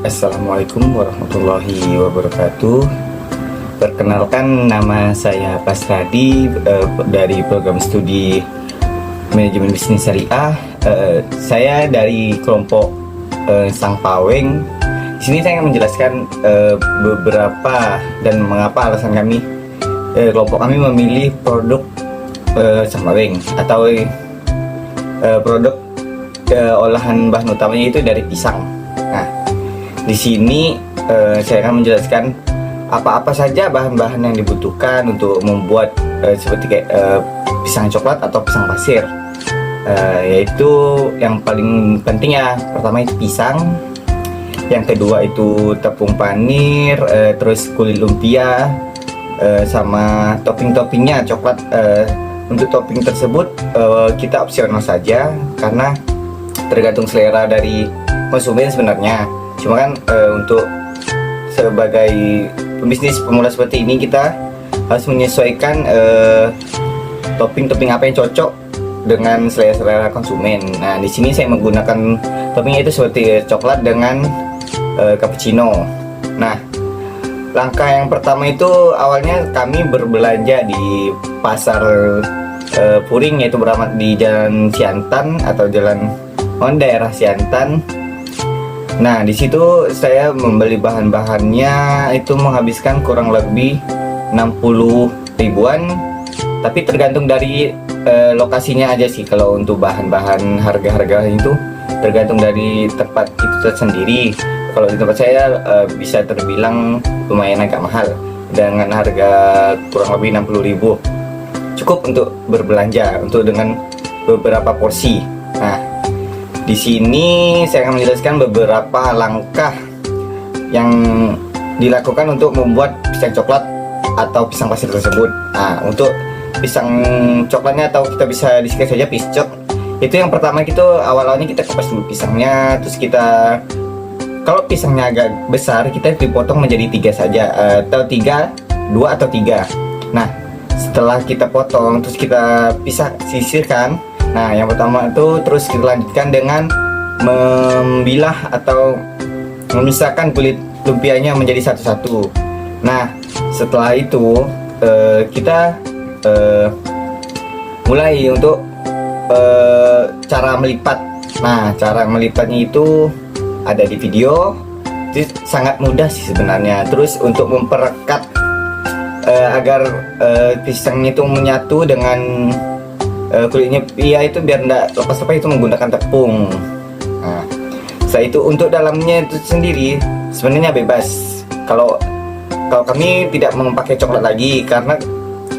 Assalamualaikum warahmatullahi wabarakatuh. Perkenalkan, nama saya Pasradi dari program studi Manajemen Bisnis Syariah. Saya dari kelompok Sang Paweng. Di sini saya akan menjelaskan beberapa dan mengapa alasan kami kelompok kami memilih produk Sang Paweng atau produk olahan bahan utamanya itu dari pisang. Nah, di sini saya akan menjelaskan apa-apa saja bahan-bahan yang dibutuhkan untuk membuat seperti kayak pisang coklat atau pisang pasir. Yaitu yang paling penting ya, pertama itu pisang, yang kedua itu tepung panir, terus kulit lumpia, sama topping-toppingnya coklat. Untuk topping tersebut kita opsional saja karena tergantung selera dari konsumen sebenarnya. Cuma kan untuk sebagai pembisnis pemula seperti ini kita harus menyesuaikan topping-topping apa yang cocok dengan selera konsumen. Nah, di sini saya menggunakan toppingnya itu seperti coklat dengan cappuccino. Nah, langkah yang pertama itu awalnya kami berbelanja di pasar Puring, yaitu beramat di Jalan Siantan atau daerah Siantan. Nah, di situ saya membeli bahan-bahannya itu menghabiskan kurang lebih 60 ribuan. Tapi tergantung dari lokasinya aja sih. Kalau untuk bahan-bahan harga-harga itu tergantung dari tempat itu tersendiri. Kalau di tempat saya bisa terbilang lumayan agak mahal dengan harga kurang lebih 60 ribu. Cukup untuk berbelanja untuk dengan beberapa porsi. Nah, di sini saya akan menjelaskan beberapa langkah yang dilakukan untuk membuat pisang coklat atau pisang pasir tersebut. Nah, untuk pisang coklatnya atau kita bisa disingkat saja piscok, itu yang pertama kita awalnya kita kupas dulu pisangnya, terus kita, kalau pisangnya agak besar kita dipotong menjadi 3 saja, atau 3, 2 atau 3. Nah, setelah kita potong terus kita sisirkan. Nah, yang pertama itu terus kita lanjutkan dengan membilah atau memisahkan kulit lumpianya menjadi satu-satu. Nah, setelah itu kita mulai untuk cara melipat. Nah, cara melipatnya itu ada di video. Itu sangat mudah sih sebenarnya. Terus untuk memperekat agar pisangnya itu menyatu dengan kulitnya itu biar tidak lepas-lepas, itu menggunakan tepung. Nah, setelah itu untuk dalamnya itu sendiri sebenarnya bebas. Kalau kami tidak memakai coklat lagi karena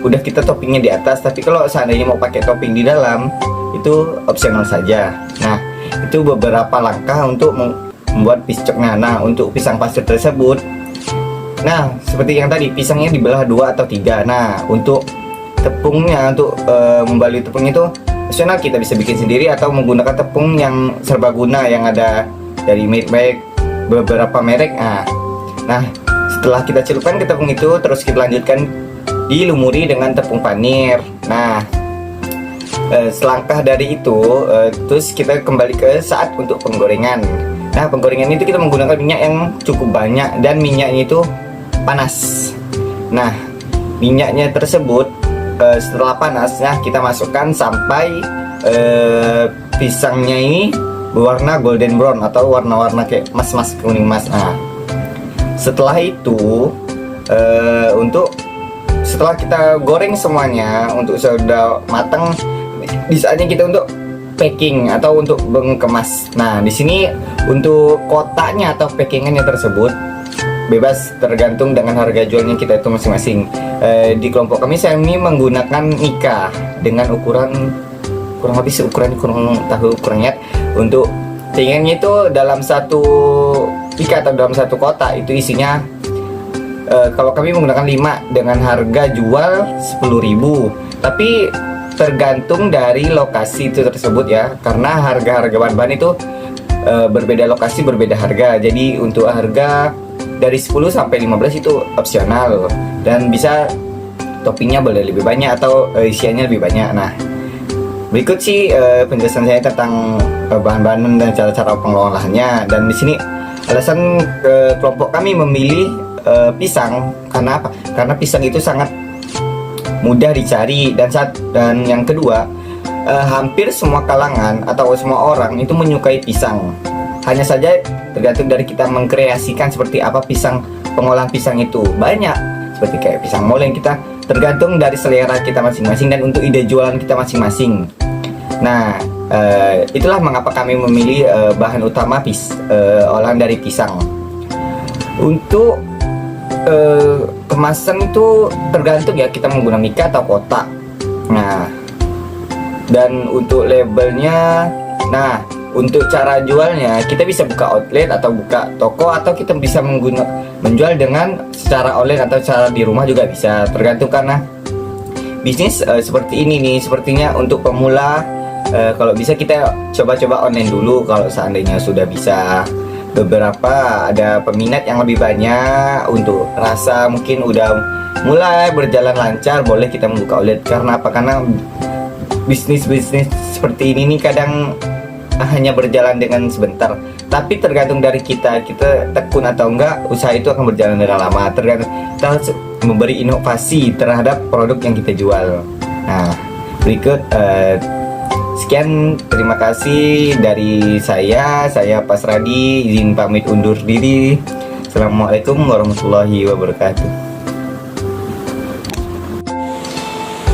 udah kita toppingnya di atas. Tapi kalau seandainya mau pakai topping di dalam itu opsional saja. Nah, itu beberapa langkah untuk membuat piscoknya. Nah, untuk pisang pasir tersebut, nah seperti yang tadi pisangnya dibelah 2 atau 3. Nah, untuk tepungnya, untuk membalui tepung itu opsional, kita bisa bikin sendiri atau menggunakan tepung yang serbaguna yang ada dari merek beberapa merek. Nah, setelah kita celupkan ke tepung itu, terus kita lanjutkan dilumuri dengan tepung panir. Nah, selangkah dari itu terus kita kembali ke saat untuk penggorengan. Nah, penggorengan itu kita menggunakan minyak yang cukup banyak dan minyaknya itu panas. Nah, minyaknya tersebut setelah panasnya kita masukkan sampai pisangnya ini berwarna golden brown atau warna-warna kayak emas-emas, kuning emas. Nah, setelah itu setelah kita goreng semuanya untuk sudah matang, di saatnya kita untuk packing atau untuk mengemas. Nah, di sini untuk kotaknya atau packingannya tersebut bebas tergantung dengan harga jualnya kita itu masing-masing. Di kelompok kami saya ini menggunakan Mika dengan ukuran kurang lebih seukuran, kurang tahu ukurannya. Untuk packingannya itu dalam satu Mika atau dalam satu kotak itu isinya kalau kami menggunakan 5 dengan harga jual 10.000. Tapi tergantung dari lokasi itu tersebut ya, karena harga-harga bahan-bahan itu berbeda lokasi berbeda harga. Jadi untuk harga dari 10 sampai 15 itu opsional dan bisa toppingnya boleh lebih banyak atau isiannya lebih banyak. Nah, berikut sih penjelasan saya tentang bahan-bahan dan cara-cara pengolahannya. Dan di sini Alasan kelompok kami memilih pisang karena apa? Karena pisang itu sangat mudah dicari, dan yang kedua, hampir semua kalangan atau semua orang itu menyukai pisang. Hanya saja tergantung dari kita mengkreasikan seperti apa pengolahan pisang itu. Banyak seperti kayak pisang moleng, kita tergantung dari selera kita masing-masing dan untuk ide jualan kita masing-masing. Nah, itulah mengapa kami memilih bahan utama olahan dari pisang. Untuk kemasan itu tergantung ya, kita menggunakan mika atau kotak. Nah, dan untuk labelnya, nah untuk cara jualnya kita bisa buka outlet atau buka toko, atau kita bisa menjual dengan secara online atau secara di rumah juga bisa, tergantung. Karena bisnis seperti ini nih, sepertinya untuk pemula, kalau bisa kita coba-coba online dulu. Kalau seandainya sudah bisa beberapa, ada peminat yang lebih banyak, untuk rasa mungkin udah mulai berjalan lancar, boleh kita membuka outlet. Karena apa? Karena bisnis seperti ini nih kadang hanya berjalan dengan sebentar, tapi tergantung dari kita tekun atau enggak, usaha itu akan berjalan dengan lama. Tergantung kita harus memberi inovasi terhadap produk yang kita jual. Nah, berikut sekian, terima kasih dari saya Pasradi, izin pamit undur diri. Assalamualaikum warahmatullahi wabarakatuh.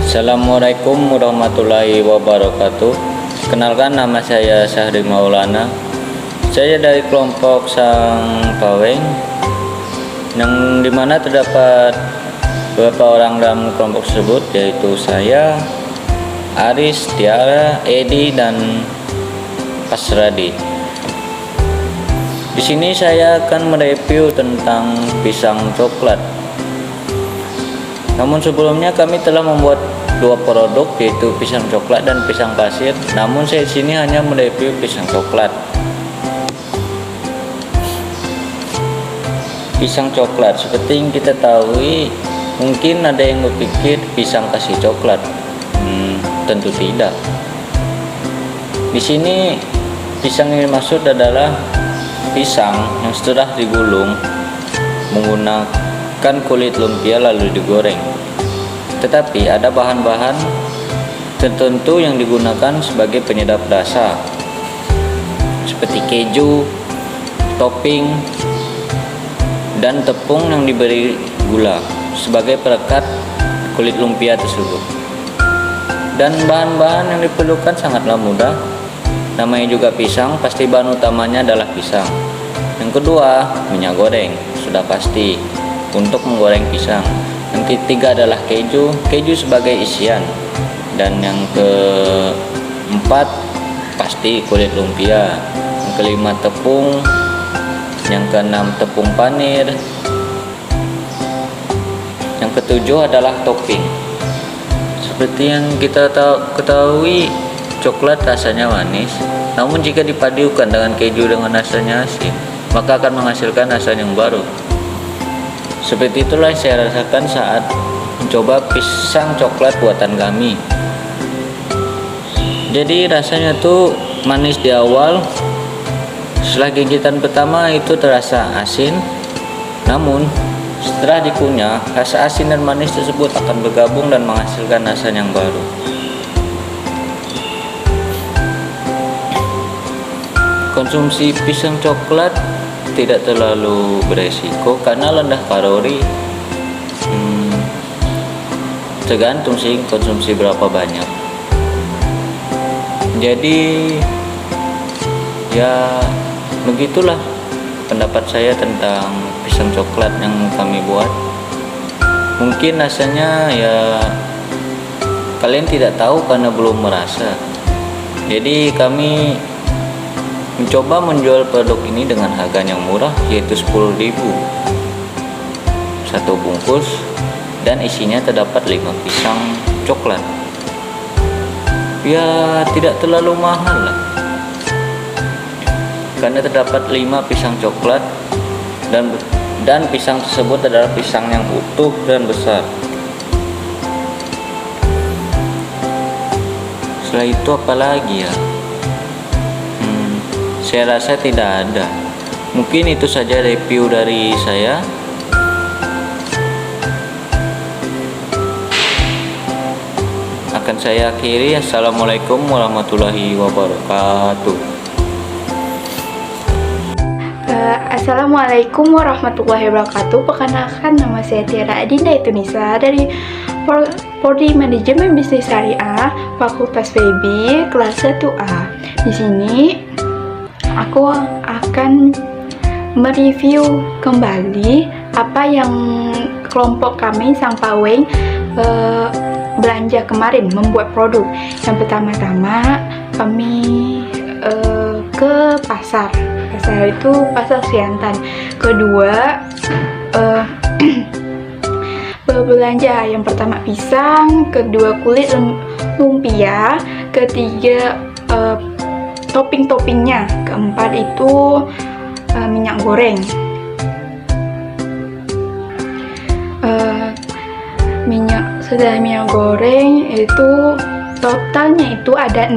Assalamualaikum warahmatullahi wabarakatuh. Kenalkan, nama saya Syahri Maulana. Saya dari kelompok Sang Paweng, yang dimana terdapat beberapa orang dalam kelompok tersebut, yaitu saya, Aris, Tiara, Edi, dan Pasradi. Di sini saya akan mereview tentang pisang coklat. Namun sebelumnya kami telah membuat dua produk, yaitu pisang coklat dan pisang pasir. Namun saya di sini hanya mereview pisang coklat. Pisang coklat, seperti yang kita tahu, mungkin ada yang berpikir pisang kasih coklat. Tentu tidak. Di sini pisang yang dimaksud adalah pisang yang setelah digulung menggunakan kulit lumpia lalu digoreng. Tetapi ada bahan-bahan tertentu yang digunakan sebagai penyedap rasa, seperti keju, topping, dan tepung yang diberi gula sebagai perekat kulit lumpia tersebut. Dan bahan-bahan yang diperlukan sangatlah mudah. Namanya juga pisang, pasti bahan utamanya adalah pisang. Yang kedua, minyak goreng, sudah pasti untuk menggoreng pisang. Yang ketiga adalah keju sebagai isian. Dan yang keempat pasti kulit lumpia. Yang kelima tepung. Yang keenam tepung panir. Yang ketujuh adalah topping. Seperti yang kita ketahui, coklat rasanya manis. Namun jika dipadukan dengan keju dengan rasanya asin, maka akan menghasilkan rasa yang baru. Seperti itulah yang saya rasakan saat mencoba pisang coklat buatan kami. Jadi rasanya tuh manis di awal. Setelah gigitan pertama itu terasa asin. Namun setelah dikunyah, rasa asin dan manis tersebut akan bergabung dan menghasilkan rasa yang baru. Konsumsi pisang coklat tidak terlalu beresiko karena rendah kalori. Tergantung sih konsumsi berapa banyak. Jadi ya begitulah pendapat saya tentang pisang coklat yang kami buat. Mungkin rasanya ya kalian tidak tahu karena belum merasa. Jadi kami mencoba menjual produk ini dengan harga yang murah, yaitu 10.000 satu bungkus, dan isinya terdapat 5 pisang coklat. Ya tidak terlalu mahal lah, karena terdapat 5 pisang coklat, dan pisang tersebut adalah pisang yang utuh dan besar. Setelah itu apalagi ya, saya rasa tidak ada. Mungkin itu saja review dari saya. Akan saya akhiri. Assalamualaikum warahmatullahi wabarakatuh. Assalamualaikum warahmatullahi wabarakatuh. Perkenalkan, nama saya Tiara Adinda Tunisa dari Prodi Manajemen Bisnis Syariah Fakultas FEB kelas 1A. Di sini aku akan mereview kembali apa yang kelompok kami Sang Paweng belanja kemarin membuat produk. Yang pertama-tama kami ke pasar itu pasar Siantan. Kedua berbelanja, yang pertama pisang, kedua kulit lumpia, ketiga topping-toppingnya, keempat itu minyak goreng. Minyak goreng itu totalnya itu ada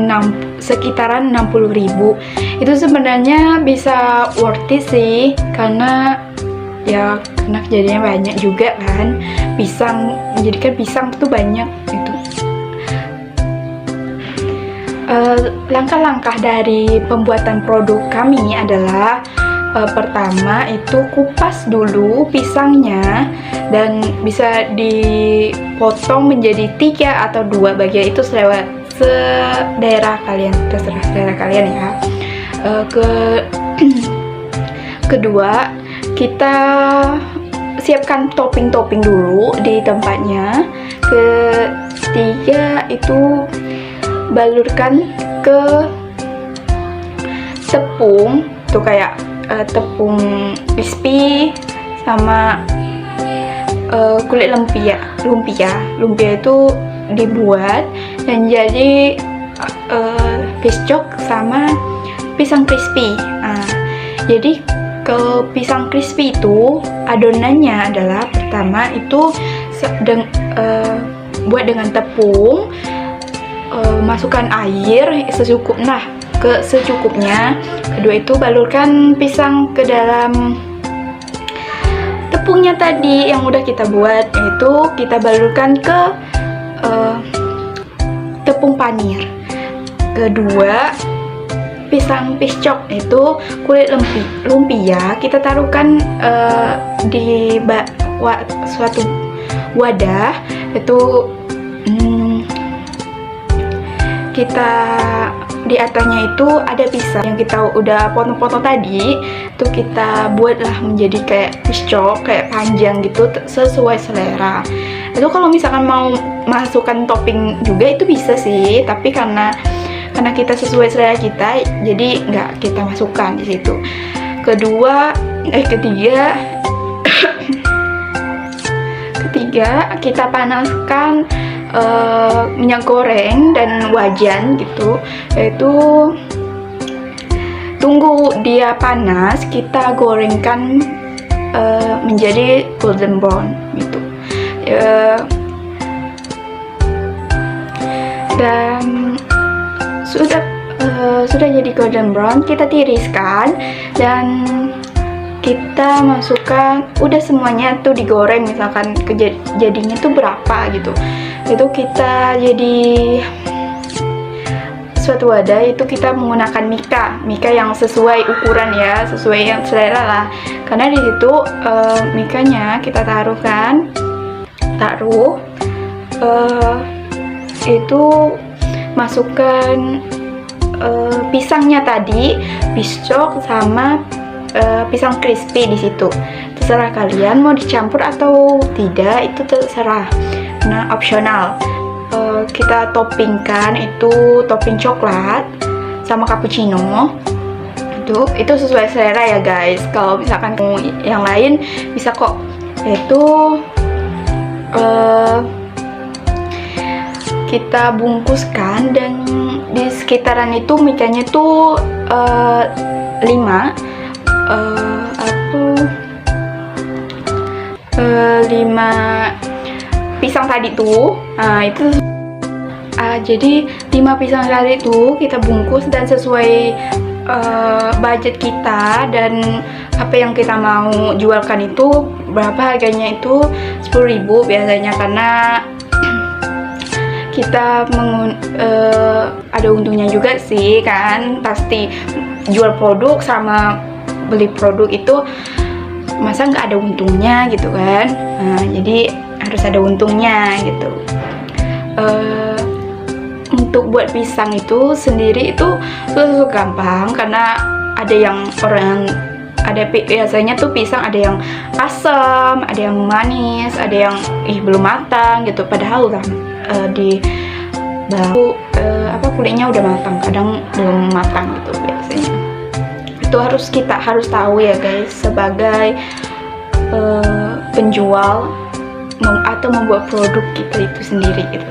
sekitaran 60.000. Itu sebenarnya bisa worth it sih, karena jadinya banyak juga kan. Menjadikan pisang itu banyak itu. Langkah-langkah dari pembuatan produk kami adalah pertama itu kupas dulu pisangnya, dan bisa dipotong menjadi 3 atau 2 bagian, itu selera kalian, terserah selera kalian ya. Kedua, kita siapkan topping-topping dulu di tempatnya. Ketiga itu balurkan ke tepung, tuh kayak tepung crispy sama kulit lumpia itu dibuat dan jadi piscok sama pisang crispy. Jadi ke pisang crispy itu adonannya adalah pertama itu buat dengan tepung, masukkan air secukupnya. Kedua itu balurkan pisang ke dalam tepungnya tadi yang udah kita buat, itu kita balurkan ke tepung panir. Kedua, pisang piscok itu kulit lumpia kita taruhkan di suatu wadah. Itu kita di atasnya itu ada pisang yang kita udah potong-potong tadi, itu kita buatlah menjadi kayak piscok, kayak panjang gitu sesuai selera. Itu kalau misalkan mau masukkan topping juga itu bisa sih, tapi karena kita sesuai selera kita, jadi nggak kita masukkan di situ. Ketiga kita panaskan minyak goreng dan wajan gitu, yaitu tunggu dia panas, kita gorengkan menjadi golden brown gitu. Dan sudah jadi golden brown, kita tiriskan dan kita masukkan, udah semuanya tuh digoreng, misalkan jadinya tuh berapa gitu, itu kita jadi suatu wadah. Itu kita menggunakan mika yang sesuai ukuran ya, sesuai yang selera lah, karena di situ mikanya kita taruh itu masukkan pisangnya tadi, piscok sama pisang crispy di situ. Terserah kalian mau dicampur atau tidak, itu terserah, nah opsional. Kita toppingkan itu topping coklat sama cappuccino. Itu sesuai selera ya guys. Kalau misalkan yang lain bisa kok. Itu kita bungkuskan, dan di sekitaran itu mikanya tuh 5 pisang tadi tuh. Nah itu jadi 5 pisang tadi tuh kita bungkus, dan sesuai budget kita dan apa yang kita mau jualkan itu berapa harganya. Itu 10.000 biasanya, karena kita ada untungnya juga sih kan. Pasti jual produk sama beli produk itu masa nggak ada untungnya gitu kan. Nah, jadi harus ada untungnya gitu. Untuk buat pisang itu sendiri itu gampang, karena ada yang biasanya tuh pisang ada yang asam, ada yang manis, ada yang belum matang gitu, padahal kan di baru kulitnya udah matang, kadang belum matang gitu biasanya. Itu kita harus tahu ya guys, sebagai penjual atau membuat produk kita itu sendiri gitu.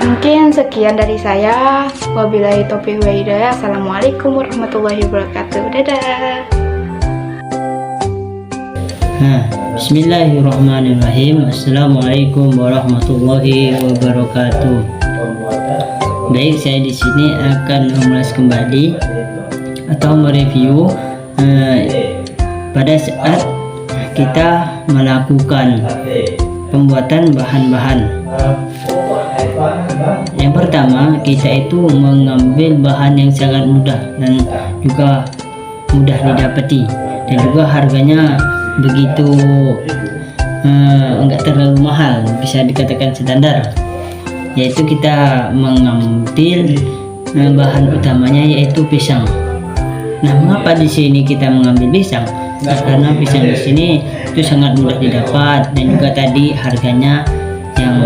Mungkin sekian dari saya. Wabillahi taufiq wal hidayah. Assalamualaikum warahmatullahi wabarakatuh. Dadah. Bismillahirrahmanirrahim. Assalamualaikum warahmatullahi wabarakatuh. Baik, saya di sini akan mengulas kembali atau mereview pada saat kita melakukan pembuatan bahan-bahan. Yang pertama, kita itu mengambil bahan yang sangat mudah dan juga mudah didapati, dan juga harganya begitu enggak terlalu mahal, bisa dikatakan standar. Yaitu kita mengambil bahan utamanya yaitu pisang. Nah, mengapa di sini kita mengambil pisang? Nah, karena pisang di sini itu sangat mudah didapat, dan juga tadi harganya yang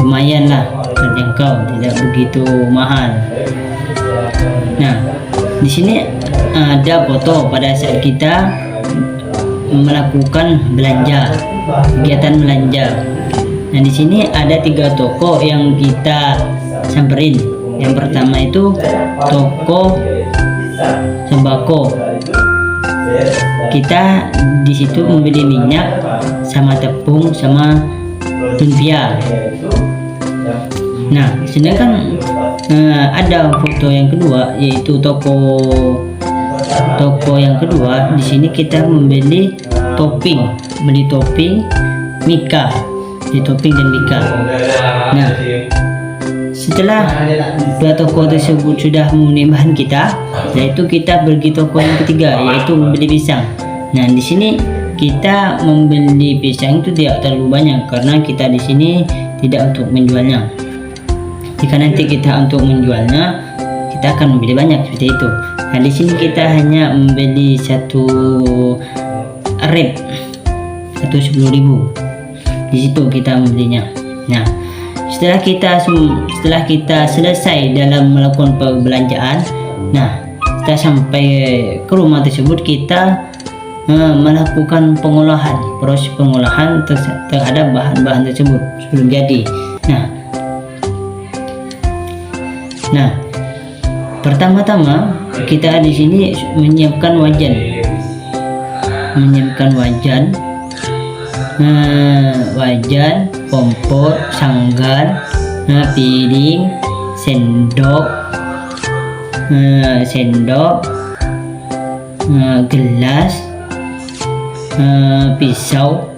lumayan lah, terjangkau, tidak begitu mahal. Nah, di sini ada foto pada saat kita melakukan belanja, kegiatan belanja. Nah, di sini ada 3 toko yang kita samperin. Yang pertama itu toko sembako. Kita di situ membeli minyak sama tepung sama lumpia. Nah, sedangkan ada foto yang kedua yaitu toko yang kedua. Di sini kita membeli topping, mika, di topping dan mika. Nah, setelah 2 toko tersebut sudah memenuhi bahan kita, yaitu kita pergi toko yang ketiga yaitu membeli pisang. Nah, di sini kita membeli pisang itu tidak terlalu banyak, karena kita di sini tidak untuk menjualnya. Jika nanti kita untuk menjualnya, kita akan membeli banyak seperti itu. Nah, di sini kita hanya membeli 1 rep atau 10.000. Di situ kita membelinya. Nah, setelah kita selesai dalam melakukan perbelanjaan, nah, kita sampai ke rumah tersebut, kita melakukan proses pengolahan terhadap bahan-bahan tersebut sebelum jadi. Nah, pertama-tama kita di sini menyiapkan wajan, kompor, sanggar, piring, sendok, gelas, pisau,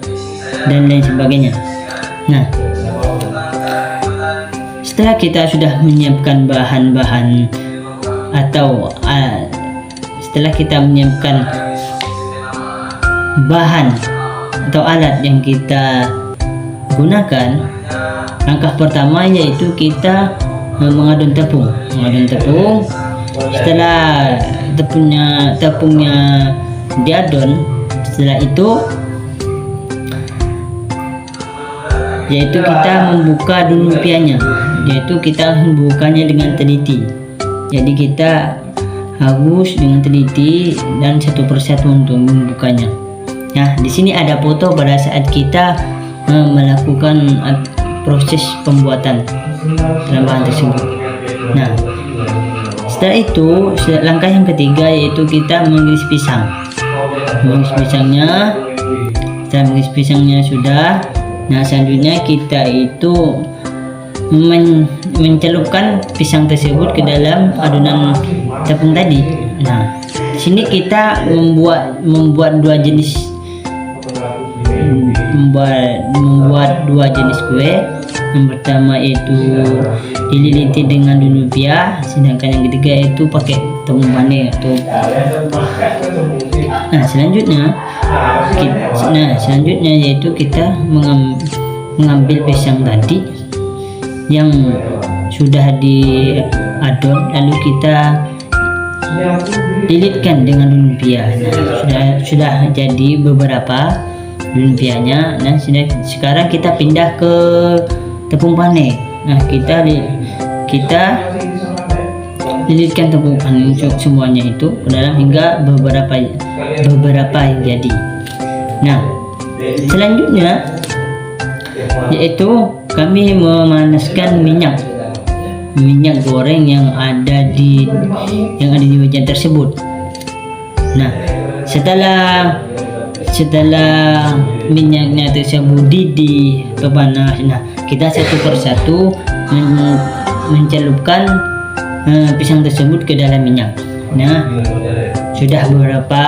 dan lain sebagainya. Nah, setelah kita sudah menyiapkan bahan-bahan atau setelah kita menyiapkan bahan atau alat yang kita gunakan, langkah pertama yaitu kita mengadun tepung. Setelah tepungnya diadon, setelah itu yaitu kita membuka dulu lumpianya, yaitu kita membukanya dengan teliti. Jadi kita harus dengan teliti dan satu persatu untuk membukanya. Nah, di sini ada foto pada saat kita melakukan proses pembuatan dalam bahan tersebut. Nah, setelah itu langkah yang ketiga yaitu kita mengiris pisang. Setelah mengiris pisangnya sudah, nah selanjutnya kita itu mencelupkan pisang tersebut ke dalam adonan tepung tadi. Nah, di sini kita membuat dua jenis kue. Yang pertama itu dililiti dengan lumpia, sedangkan yang ketiga itu pakai tepung pane atau selanjutnya yaitu kita mengambil pisang tadi yang sudah diadon, lalu kita lilitkan dengan lumpia. Nah, sudah jadi beberapa lumpianya. Nah, sekarang kita pindah ke tepung pane. Nah, kita lilitkan tepung pane untuk semuanya itu ke dalam hingga beberapa yang jadi. Nah, selanjutnya yaitu kami memanaskan minyak goreng yang ada di wajan tersebut. Nah, setelah minyaknya tersebut panas, nah kita satu persatu mencelupkan pisang tersebut ke dalam minyak. Nah, sudah beberapa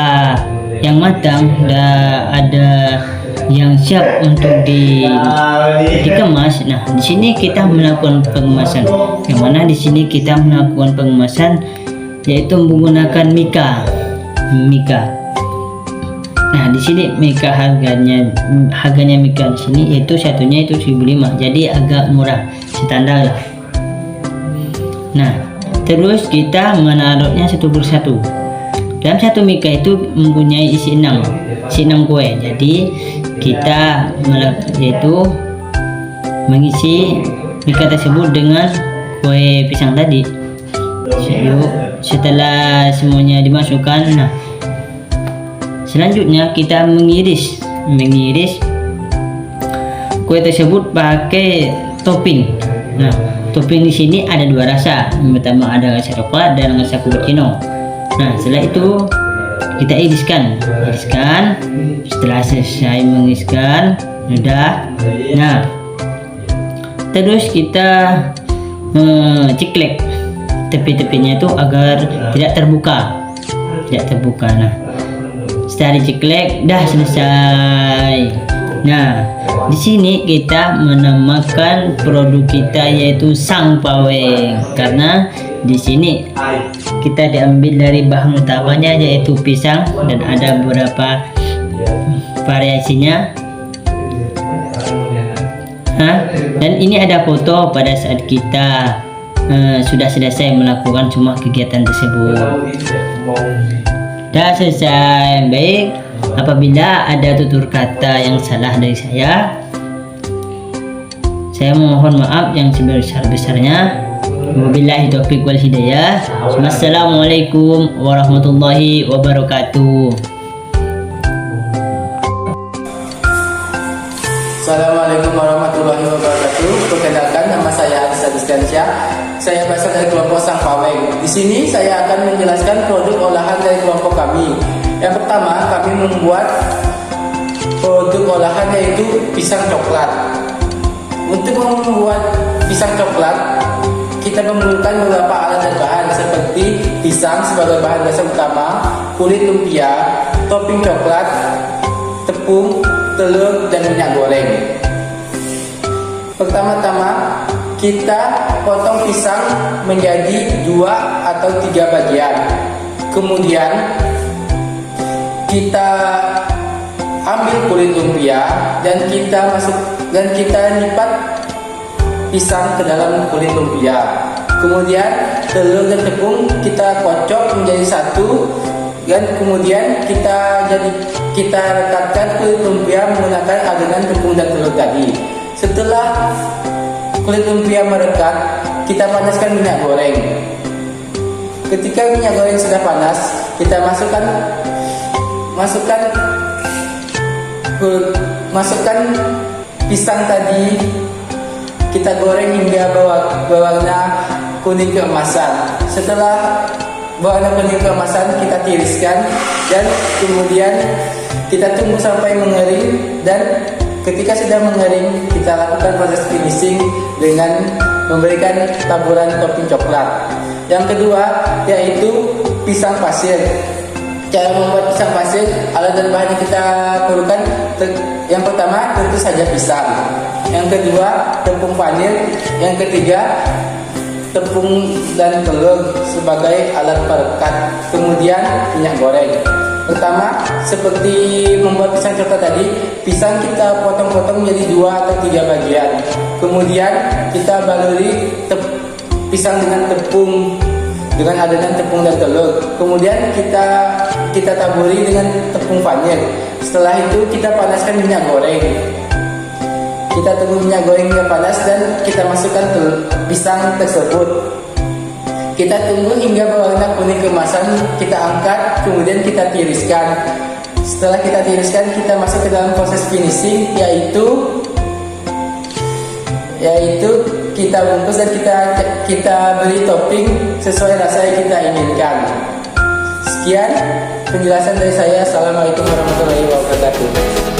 yang matang, sudah ada yang siap untuk dikemas. Nah, di sini kita melakukan pengemasan. Yang mana di sini kita melakukan pengemasan yaitu menggunakan mika. Nah, di sini mika harganya mika di sini yaitu satunya itu 1.500, jadi agak murah, standar lah. Nah, terus kita menaruhnya satu persatu. Dalam satu mika itu mempunyai isi 6 kue. Jadi kita yaitu mengisi mika tersebut dengan kue pisang tadi. Setelah semuanya dimasukkan, nah selanjutnya kita mengiris kue tersebut pakai topping. Nah, topping di sini ada dua rasa. Yang pertama ada rasa coklat dan rasa cappuccino. Nah, setelah itu kita iriskan. Setelah selesai mengiriskan, nah terus kita ciklek tepi-tepinya itu agar tidak terbuka. Nah, setelah diciklek dah selesai. Nah, di sini kita menamakan produk kita yaitu sang paweng, karena di sini kita diambil dari bahan utamanya yaitu pisang dan ada beberapa variasinya. Dan ini ada foto pada saat kita sudah selesai melakukan semua kegiatan tersebut. Dah selesai. Baik, apabila ada tutur kata yang salah dari saya mohon maaf yang sebesar-besarnya. Wabillahi taufiq wal hidayah. Wassalamualaikum warahmatullahi wabarakatuh. Assalamualaikum warahmatullahi wabarakatuh. Perkenalkan, nama saya Arisa Distansyah. Saya berasal dari kelompok Sang Paweng. Di sini saya akan menjelaskan produk olahan dari kelompok kami. Yang pertama, kami membuat produk olahan yaitu pisang coklat. Untuk membuat pisang coklat, kita memerlukan beberapa alat dan bahan seperti pisang sebagai bahan dasar utama, kulit lumpia, topping coklat, tepung, telur, dan minyak goreng. Pertama-tama kita potong pisang menjadi 2 atau 3 bagian. Kemudian kita ambil kulit lumpia dan kita lipat pisang ke dalam kulit lumpia. Kemudian telur dan tepung kita kocok menjadi satu, dan kemudian kita rekatkan kulit lumpia menggunakan adonan tepung dan telur tadi. Setelah kulit lumpia merekat, kita panaskan minyak goreng. Ketika minyak goreng sudah panas, kita masukkan pisang tadi, kita goreng hingga berwarna kuning keemasan. Setelah berwarna kuning keemasan, kita tiriskan dan kemudian kita tunggu sampai mengering, dan Ketika sudah mengering, kita lakukan proses finishing dengan memberikan taburan topping coklat. Yang kedua yaitu pisang pasir. Cara membuat pisang pasir, alat dan bahan yang kita perlukan, yang pertama tentu saja pisang, yang kedua tepung vanil, yang ketiga tepung dan telur sebagai alat perekat, kemudian minyak goreng. Pertama, seperti membuat pisang coklat tadi, pisang kita potong-potong menjadi 2 atau 3 bagian. Kemudian kita baluri pisang dengan tepung, dengan adonan tepung dan telur. Kemudian kita taburi dengan tepung vanil. Setelah itu kita panaskan minyak goreng. Kita tunggu minyak gorengnya panas dan kita masukkan pisang tersebut. Kita tunggu hingga berwarna kuning keemasan, kita angkat, kemudian kita tiriskan. Setelah kita tiriskan, kita masuk ke dalam proses finishing, yaitu kita bungkus dan kita beri topping sesuai rasa yang kita inginkan. Sekian penjelasan dari saya. Assalamualaikum warahmatullahi wabarakatuh.